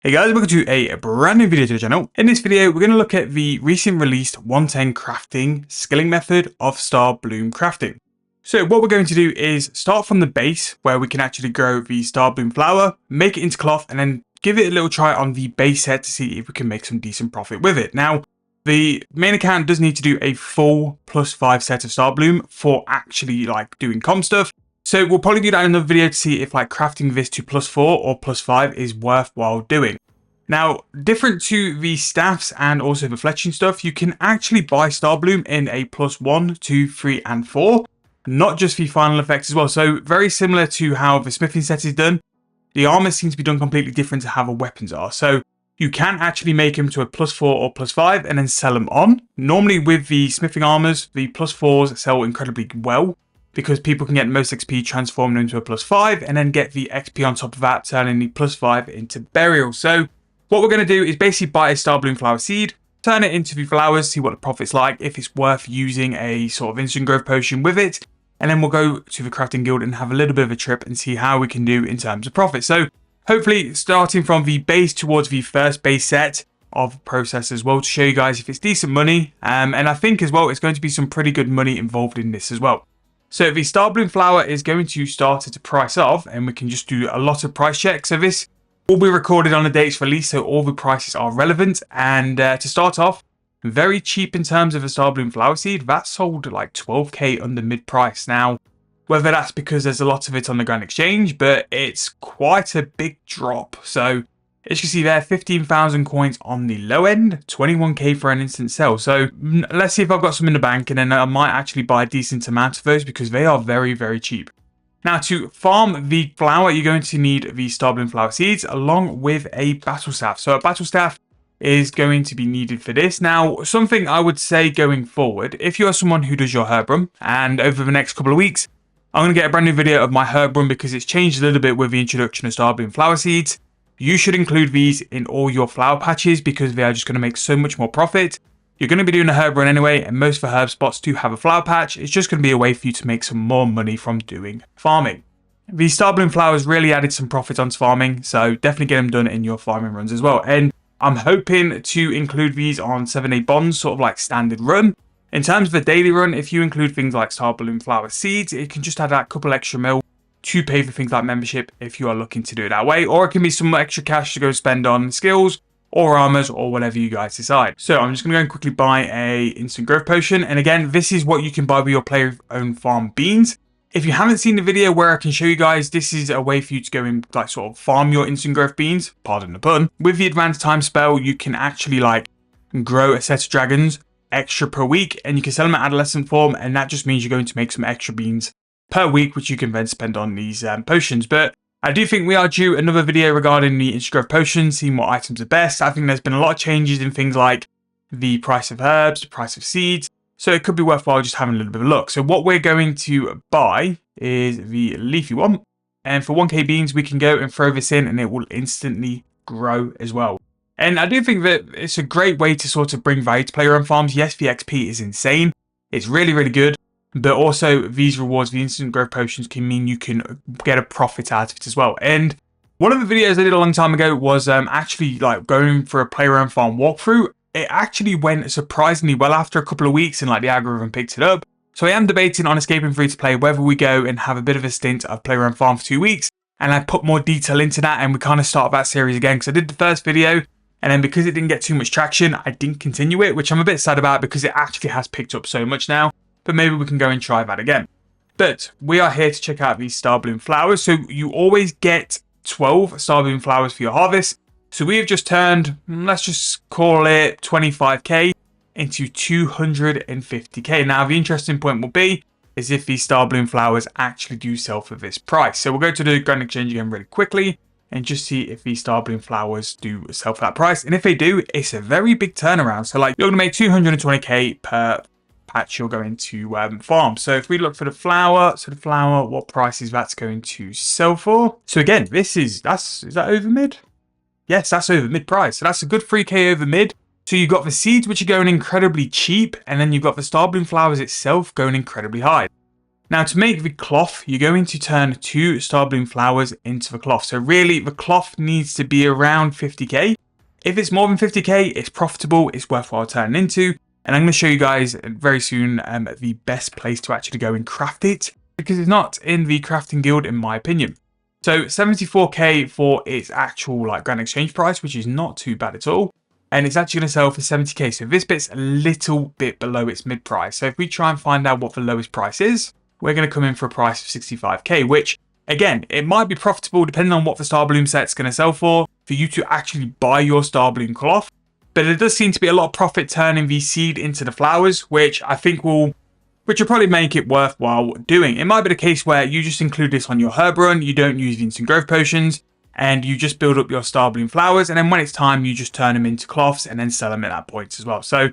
Hey guys, welcome to a brand new video to the channel. In this video, we're going to look at the recent released 110 crafting skilling method of Starbloom crafting. So what we're going to do is start from the base where we can actually grow the Starbloom flower, make it into cloth, and then give it a little try on the base set to see if we can make some decent profit with it. Now, the main account does need to do a full +5 set of Starbloom for actually doing comp stuff. So we'll probably do that in another video to see if crafting this to +4 or +5 is worthwhile doing. Now, different to the staffs and also the fletching stuff, you can actually buy Starbloom in a +1, 2, 3, and 4, not just the final effects as well. So very similar to how the smithing set is done, the armors seem to be done completely different to how the weapons are. So you can actually make them to a +4 or +5 and then sell them on. Normally with the smithing armors, the +4s sell incredibly well, because people can get most XP transforming them into a +5 and then get the XP on top of that, turning the +5 into burial. So what we're going to do is basically buy a Starbloom flower seed, turn it into the flowers, see what the profit's like, if it's worth using a sort of instant growth potion with it, and then we'll go to the crafting guild and have a little bit of a trip and see how we can do in terms of profit. So hopefully starting from the base towards the first base set of process as well to show you guys if it's decent money, and I think as well it's going to be some pretty good money involved in this as well. So the Starbloom flower is going to start at a price of, and we can just do a lot of price checks. So this will be recorded on the date's release, so all the prices are relevant. And to start off, very cheap in terms of a Starbloom flower seed. That sold like 12k under mid price. Now, whether that's because there's a lot of it on the Grand Exchange, but it's quite a big drop. So as you can see there, 15,000 coins on the low end, 21k for an instant sell. So let's see if I've got some in the bank, and then I might actually buy a decent amount of those because they are very, very cheap. Now, to farm the flower, you're going to need the Starbloom flower seeds along with a battle staff. So a battle staff is going to be needed for this. Now, something I would say going forward, if you're someone who does your herb run, and over the next couple of weeks, I'm going to get a brand new video of my herb run because it's changed a little bit with the introduction of Starbloom flower seeds. You should include these in all your flower patches because they are just going to make so much more profit. You're going to be doing a herb run anyway, and most of the herb spots do have a flower patch. It's just going to be a way for you to make some more money from doing farming. The Starbloom flowers really added some profit onto farming, so definitely get them done in your farming runs as well. And I'm hoping to include these on 7-day bonds, sort of like standard run. In terms of the daily run, if you include things like Starbloom flower seeds, it can just add that couple extra mil to pay for things like membership if you are looking to do it that way, or it can be some extra cash to go spend on skills or armors or whatever you guys decide. So I'm just going to go and quickly buy a instant growth potion, and again, this is what you can buy with your player own farm beans. If you haven't seen the video where I can show you guys, this is a way for you to go and sort of farm your instant growth beans, pardon the pun. With the advanced time spell, you can actually grow a set of dragons extra per week, and you can sell them at adolescent form, and that just means you're going to make some extra beans per week, which you can then spend on these potions. But I do think we are due another video regarding the instant growth potions, seeing what items are best. I think there's been a lot of changes in things like the price of herbs, the price of seeds, so it could be worthwhile just having a little bit of a look. So what we're going to buy is the leafy one, and for 1k beans we can go and throw this in and it will instantly grow as well. And I do think that it's a great way to sort of bring value to player-owned farms. Yes, the XP is insane, it's really, really good. But also these rewards, the instant growth potions, can mean you can get a profit out of it as well. And one of the videos I did a long time ago was actually going for a player-owned farm walkthrough. It actually went surprisingly well after a couple of weeks, and the algorithm picked it up. So I am debating on escaping free to play whether we go and have a bit of a stint of player-owned farm for 2 weeks, and I put more detail into that, and we kind of start that series again, because I did the first video, and then because it didn't get too much traction, I didn't continue it, which I'm a bit sad about because it actually has picked up so much now. But maybe we can go and try that again. But we are here to check out these Starbloom flowers. So you always get 12 Starbloom flowers for your harvest. So we have just turned, let's just call it 25k into 250k. Now the interesting point will be is if these Starbloom flowers actually do sell for this price. So we'll go to the Grand Exchange again really quickly and just see if these Starbloom flowers do sell for that price. And if they do, it's a very big turnaround. So you're going to make 220k per patch you're going to farm. So if we look for the flower, what price is that going to sell for? So again, is that over mid? Yes, that's over mid price. So that's a good 3k over mid. So you've got the seeds, which are going incredibly cheap, and then you've got the Starbloom flowers itself going incredibly high. Now to make the cloth, you're going to turn 2 Starbloom flowers into the cloth. So really the cloth needs to be around 50k. If it's more than 50k, it's profitable, it's worthwhile turning into. And I'm going to show you guys very soon the best place to actually go and craft it, because it's not in the crafting guild in my opinion. So 74k for its actual like grand exchange price, which is not too bad at all. And it's actually going to sell for 70k. So this bit's a little bit below its mid price. So if we try and find out what the lowest price is, we're going to come in for a price of 65k, which again, it might be profitable depending on what the Starbloom set's going to sell for you to actually buy your Starbloom cloth. But there does seem to be a lot of profit turning the seed into the flowers, which I think will probably make it worthwhile doing. It might be the case where you just include this on your herb run, you don't use the instant growth potions, and you just build up your Starbloom flowers, and then when it's time, you just turn them into cloths and then sell them at that point as well. So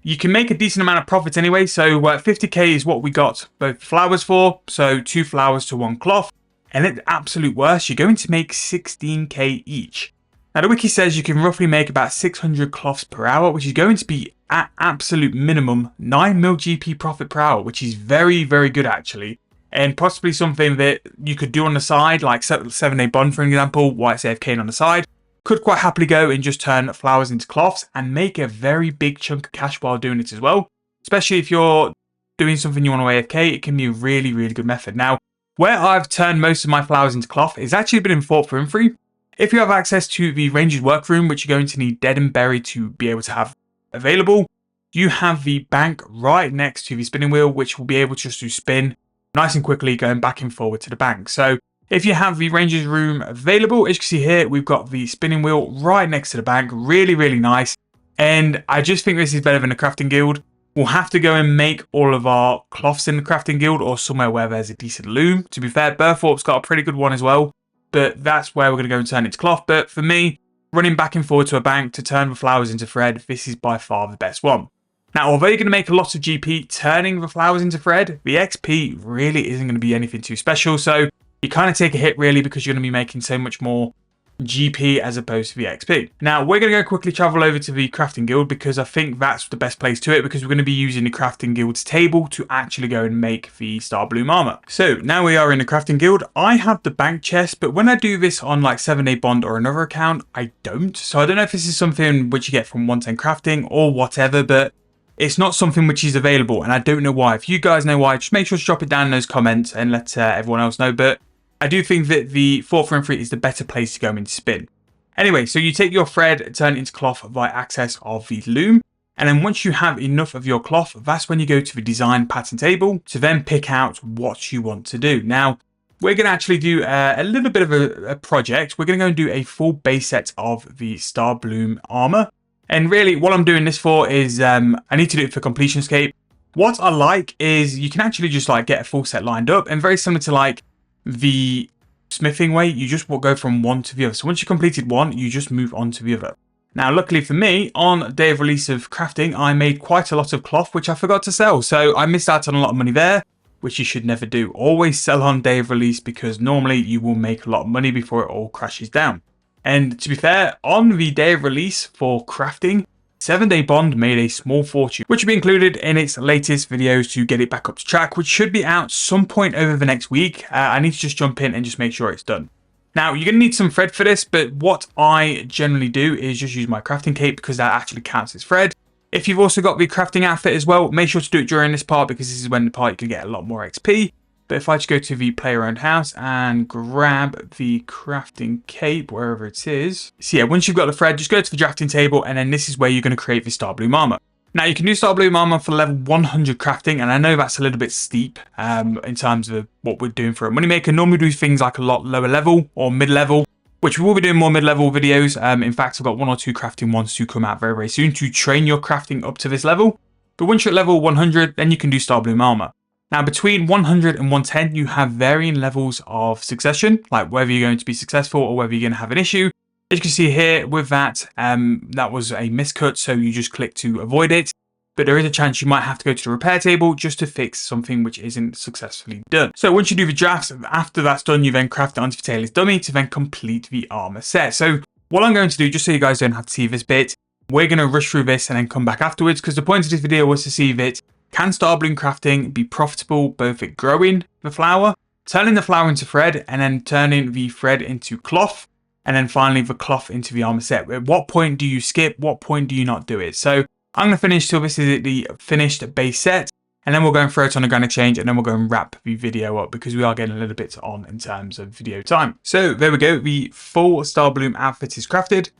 you can make a decent amount of profit anyway. So 50k is what we got both flowers for. So 2 flowers to 1 cloth. And at the absolute worst, you're going to make 16k each. Now the wiki says you can roughly make about 600 cloths per hour, which is going to be at absolute minimum 9 mil GP profit per hour, which is very, very good actually. And possibly something that you could do on the side, like 7-day bond for example, white AFK on the side. Could quite happily go and just turn flowers into cloths and make a very big chunk of cash while doing it as well. Especially if you're doing something you want to AFK, it can be a really, really good method. Now, where I've turned most of my flowers into cloth is actually been in Fort Free. If you have access to the Ranger's Workroom, which you're going to need Dead and Berry to be able to have available, you have the bank right next to the spinning wheel, which will be able just to spin nice and quickly going back and forward to the bank. So if you have the Ranger's Room available, as you can see here, we've got the spinning wheel right next to the bank. Really, really nice. And I just think this is better than the crafting guild. We'll have to go and make all of our cloths in the crafting guild or somewhere where there's a decent loom. To be fair, Burthorpe's got a pretty good one as well. But that's where we're going to go and turn it to cloth. But for me, running back and forward to a bank to turn the flowers into thread, this is by far the best one. Now, although you're going to make a lot of GP turning the flowers into thread, the XP really isn't going to be anything too special. So you kind of take a hit really because you're going to be making so much more GP as opposed to the XP. Now, we're going to go quickly travel over to the crafting guild because I think that's the best place to it, because we're going to be using the crafting guild's table to actually go and make the Starbloom armor. So now we are in the crafting guild. I have the bank chest, but when I do this on like 7-day bond or another account, I don't. So I don't know if this is something which you get from 110 crafting or whatever, but it's not something which is available and I don't know why. If you guys know why, just make sure to drop it down in those comments and let everyone else know. But I do think that the 4-for-3 is the better place to go and spin. Anyway, so you take your thread, turn it into cloth via access of the loom. And then once you have enough of your cloth, that's when you go to the design pattern table to then pick out what you want to do. Now, we're going to actually do a little bit of a project. We're going to go and do a full base set of the Starbloom armor. And really, what I'm doing this for is I need to do it for Completionescape. What I like is you can actually just like get a full set lined up, and very similar to like the smithing way, you just will go from one to the other. So once you completed one, you just move on to the other. Now, luckily for me, on day of release of crafting, I made quite a lot of cloth, which I forgot to sell. So I missed out on a lot of money there, which you should never do. Always sell on day of release because normally you will make a lot of money before it all crashes down. And to be fair, on the day of release for crafting, 7-day bond made a small fortune, which will be included in its latest videos to get it back up to track, which should be out some point over the next week. I need to just jump in and just make sure it's done. Now, you're going to need some thread for this, but what I generally do is just use my crafting cape because that actually counts as thread. If you've also got the crafting outfit as well, make sure to do it during this part because this is when the part you can get a lot more XP. But if I just go to the player-owned house and grab the crafting cape, wherever it is. So yeah, once you've got the thread, just go to the drafting table, and then this is where you're going to create the Starbloom armor. Now, you can do Starbloom armor for level 100 crafting, and I know that's a little bit steep in terms of what we're doing for a moneymaker. Normally do things like a lot lower level or mid-level, which we will be doing more mid-level videos. In fact, I've got 1 or 2 crafting ones to come out very, very soon to train your crafting up to this level. But once you're at level 100, then you can do Starbloom armor. Now, between 100 and 110, you have varying levels of succession, like whether you're going to be successful or whether you're going to have an issue. As you can see here with that, that was a miscut, so you just click to avoid it. But there is a chance you might have to go to the repair table just to fix something which isn't successfully done. So once you do the drafts, after that's done, you then craft it onto the tailor's dummy to then complete the armor set. So what I'm going to do, just so you guys don't have to see this bit, we're going to rush through this and then come back afterwards, because the point of this video was to see that can Starbloom crafting be profitable both at growing the flower, turning the flower into thread, and then turning the thread into cloth, and then finally the cloth into the armor set? At what point do you skip? What point do you not do it? So I'm going to finish till this is the finished base set, and then we'll go and throw it on a Grand Exchange, and then we'll go and wrap the video up because we are getting a little bit on in terms of video time. So there we go, the full Starbloom outfit is crafted.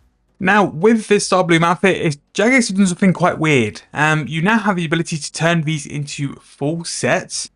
Now with this Starbloom outfit, Jagex has done something quite weird. You now have the ability to turn these into full sets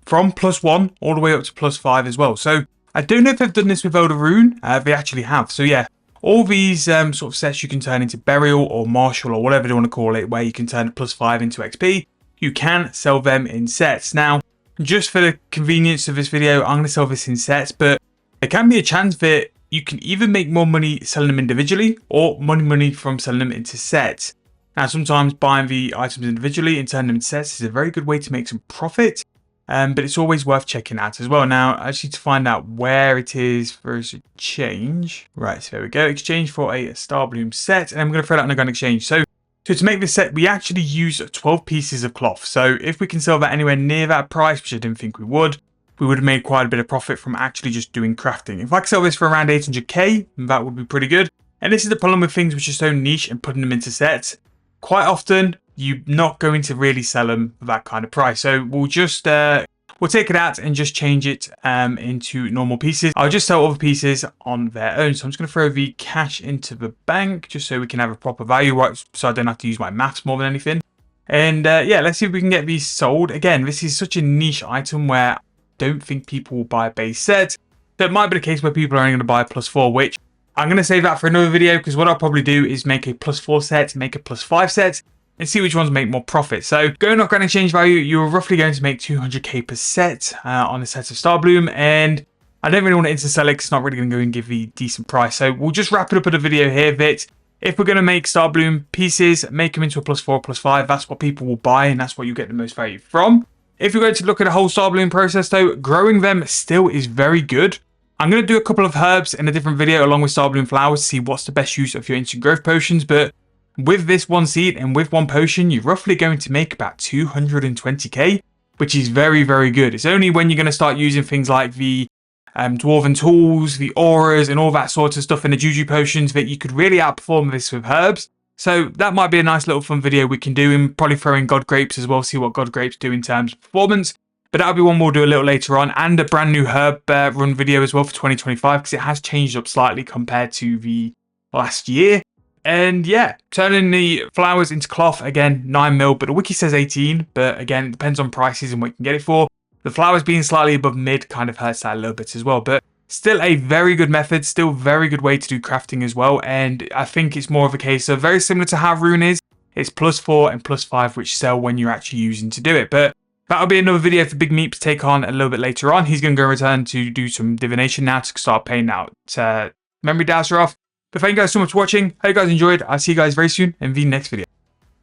from +1 all the way up to +5 as well. So I don't know if they've done this with Elder Rune. They actually have. So yeah, all these sort of sets you can turn into Burial or Martial or whatever you want to call it, where you can turn +5 into XP. You can sell them in sets. Now, just for the convenience of this video, I'm going to sell this in sets, but there can be a chance that you can either make more money selling them individually or money from selling them into sets. Now, sometimes buying the items individually and turning them into sets is a very good way to make some profit, but it's always worth checking out as well. Now, I just need to find out where it is for us to change. Right, so there we go. Exchange for a Starbloom set, and I'm going to throw that on a Grand Exchange. So to make this set, we actually use 12 pieces of cloth. So if we can sell that anywhere near that price, which I didn't think we would have made quite a bit of profit from actually just doing crafting. If I could sell this for around 800k, that would be pretty good. And this is the problem with things which are so niche and putting them into sets. Quite often, you're not going to really sell them for that kind of price. So we'll just we'll take it out and just change it into normal pieces. I'll just sell all the pieces on their own. So I'm just going to throw the cash into the bank just so we can have a proper value, right? So I don't have to use my maths more than anything. And yeah, let's see if we can get these sold. Again, this is such a niche item where I don't think people will buy a base set. So it might be the case where people are only going to buy a +4, which I'm going to save that for another video, because what I'll probably do is make a +4 set, make a +5 set, and see which ones make more profit. So going off Grand Exchange value, you're roughly going to make 200k per set on a set of Starbloom, and I don't really want to insta-sell it because it's not really going to go and give the decent price. So we'll just wrap it up in a video here that if we're going to make Starbloom pieces, make them into a +4, +5, that's what people will buy, and that's what you get the most value from. If you're going to look at the whole Starbloom process though, growing them still is very good. I'm going to do a couple of herbs in a different video along with Starbloom flowers to see what's the best use of your instant growth potions, but with this one seed and with one potion, you're roughly going to make about 220k, which is very, very good. It's only when you're going to start using things like the dwarven tools, the auras, and all that sort of stuff in the juju potions that you could really outperform this with herbs. So that might be a nice little fun video we can do, and probably throw in God Grapes as well, see what God Grapes do in terms of performance. But that'll be one we'll do a little later on, and a brand new herb run video as well for 2025, because it has changed up slightly compared to the last year. And yeah, turning the flowers into cloth, again, 9mm, but the wiki says 18, but again, it depends on prices and what you can get it for. The flowers being slightly above mid kind of hurts that a little bit as well, but still a very good method, still very good way to do crafting as well. And I think it's more of a case of very similar to how Rune is. It's +4 and +5, which sell when you're actually using to do it. But that'll be another video for Big Meep to take on a little bit later on. He's going to go return to do some divination now to start paying out memory dowser off. But thank you guys so much for watching. Hope you guys enjoyed. I'll see you guys very soon in the next video.